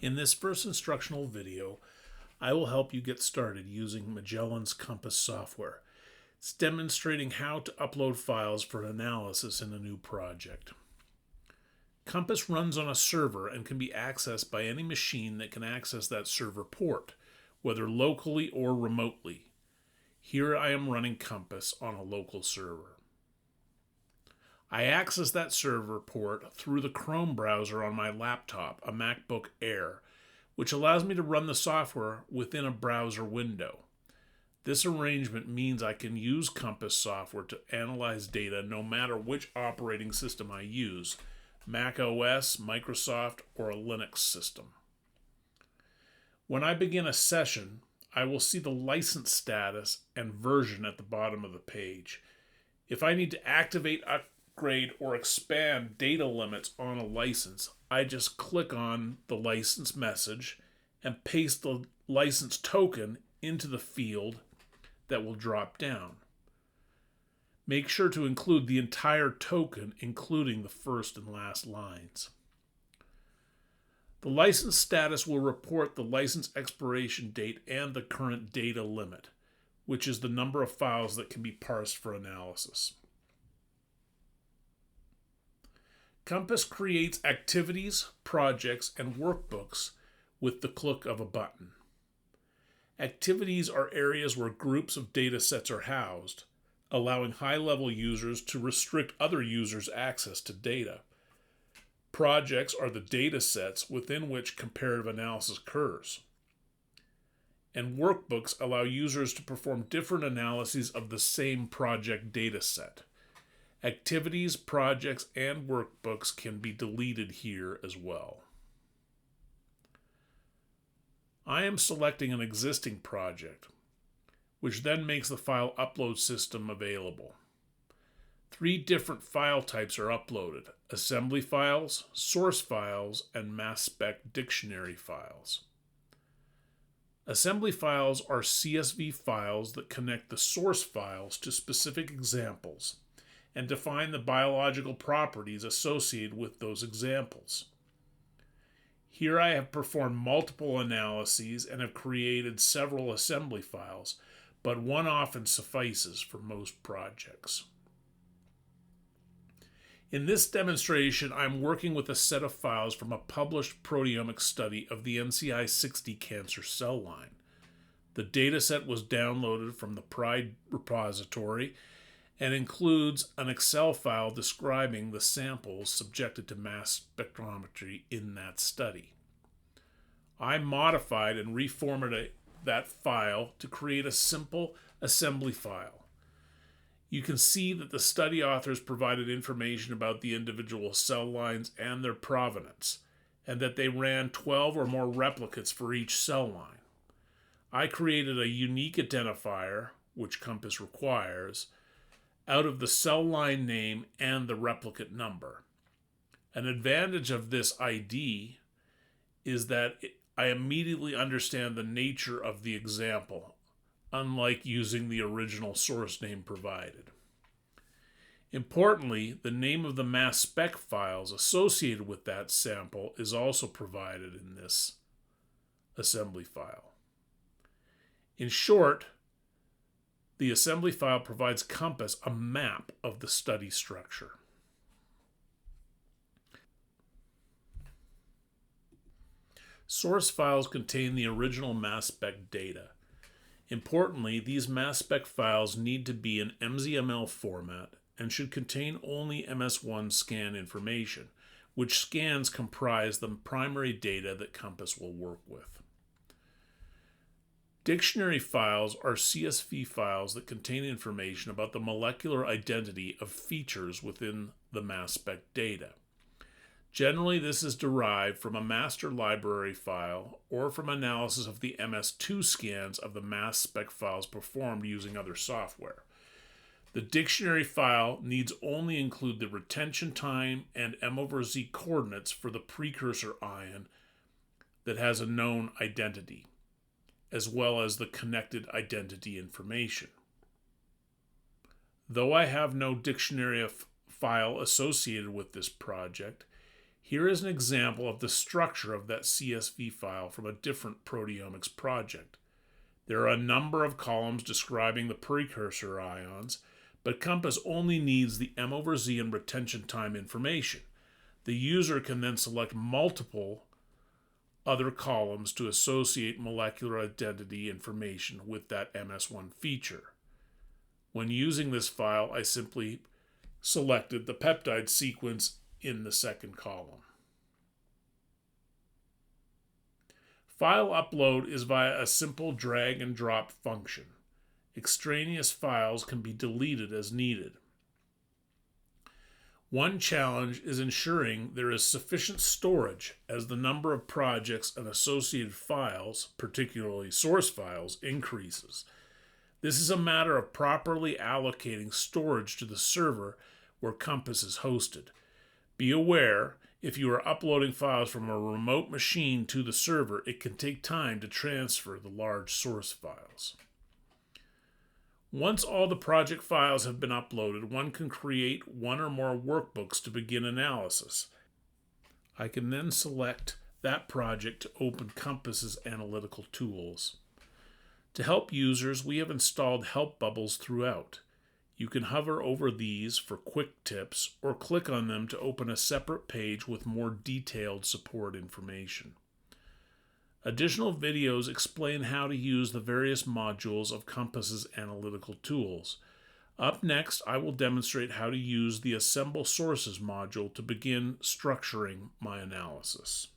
In this first instructional video, I will help you get started using Magellan's Compass software. It's demonstrating how to upload files for analysis in a new project. Compass runs on a server and can be accessed by any machine that can access that server port, whether locally or remotely. Here I am running Compass on a local server. I access that server port through the Chrome browser on my laptop, a MacBook Air, which allows me to run the software within a browser window. This arrangement means I can use Compass software to analyze data no matter which operating system I use, Mac OS, Microsoft, or a Linux system. When I begin a session, I will see the license status and version at the bottom of the page. If I need to activate, upgrade, or expand data limits on a license, I just click on the license message and paste the license token into the field that will drop down. Make sure to include the entire token, including the first and last lines. The license status will report the license expiration date and the current data limit, which is the number of files that can be parsed for analysis. Compass creates activities, projects, and workbooks with the click of a button. Activities are areas where groups of data sets are housed, allowing high-level users to restrict other users' access to data. Projects are the data sets within which comparative analysis occurs. And workbooks allow users to perform different analyses of the same project data set. Activities, projects, and workbooks can be deleted here as well. I am selecting an existing project, which then makes the file upload system available. 3 different file types are uploaded: assembly files, source files, and mass spec dictionary files. Assembly files are CSV files that connect the source files to specific examples and define the biological properties associated with those examples. Here I have performed multiple analyses and have created several assembly files, but one often suffices for most projects. In this demonstration, I'm working with a set of files from a published proteomics study of the NCI60 cancer cell line. The dataset was downloaded from the PRIDE repository and includes an Excel file describing the samples subjected to mass spectrometry in that study. I modified and reformatted that file to create a simple assembly file. You can see that the study authors provided information about the individual cell lines and their provenance, and that they ran 12 or more replicates for each cell line. I created a unique identifier, which Compass requires, out of the cell line name and the replicate number. An advantage of this ID is that I immediately understand the nature of the example, unlike using the original source name provided. Importantly, the name of the mass spec files associated with that sample is also provided in this assembly file. In short, the assembly file provides Compass a map of the study structure. Source files contain the original mass spec data. Importantly, these mass spec files need to be in MZML format and should contain only MS1 scan information, which scans comprise the primary data that Compass will work with. Dictionary files are CSV files that contain information about the molecular identity of features within the mass spec data. Generally, this is derived from a master library file or from analysis of the MS2 scans of the mass spec files performed using other software. The dictionary file needs only include the retention time and M/Z coordinates for the precursor ion that has a known identity, as well as the connected identity information. Though I have no dictionary file associated with this project, Here is an example of the structure of that CSV file from a different proteomics project. There are a number of columns describing the precursor ions, but Compass only needs the M/Z and retention time information. The user can then select multiple other columns to associate molecular identity information with that MS1 feature. When using this file, I simply selected the peptide sequence in the second column. File upload is via a simple drag and drop function. Extraneous files can be deleted as needed. One challenge is ensuring there is sufficient storage as the number of projects and associated files, particularly source files, increases. This is a matter of properly allocating storage to the server where Compass is hosted. Be aware, if you are uploading files from a remote machine to the server, it can take time to transfer the large source files. Once all the project files have been uploaded, one can create one or more workbooks to begin analysis. I can then select that project to open Compass's analytical tools. To help users, we have installed help bubbles throughout. You can hover over these for quick tips or click on them to open a separate page with more detailed support information. Additional videos explain how to use the various modules of Compass's analytical tools. Up next, I will demonstrate how to use the Assemble Sources module to begin structuring my analysis.